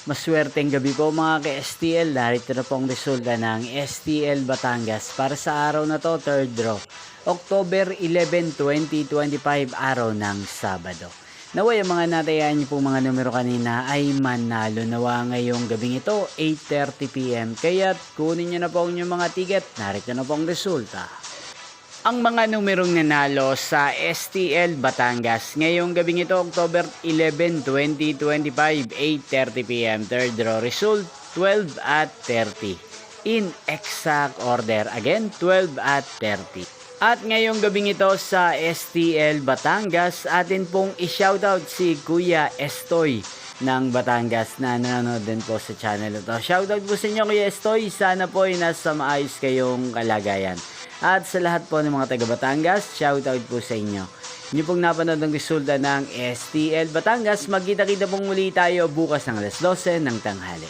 Maswerteng gabi po mga ka-STL. Narito na po ang resulta ng STL Batangas para sa araw na to, 3rd draw. October 11, 2025, araw ng Sabado. Naway ang mga natayaan niyo po mga numero kanina ay manalo nawa ngayong gabing ito, 8:30 PM. Kaya't kunin niyo na po ang inyong mga ticket. Narito na po ang resulta. Ang mga numerong nanalo sa STL Batangas ngayong gabing ito, October 11, 2025, 8:30 PM. Third draw result, 12 at 30. In exact order. Again, 12 at 30. At ngayong gabing ito sa STL Batangas, atin pong i-shoutout si Kuya Estoy ng Batangas na nanonood din po sa channel ito. Shoutout po sa inyo Kuya Estoy. Sana po ay nasa maayos kayong kalagayan. At sa lahat po ng mga taga Batangas, shoutout po sa inyo. Inyo pong napanood ang resulta ng STL Batangas. Magkita-kita pong muli tayo bukas ng alas 12 ng tanghali.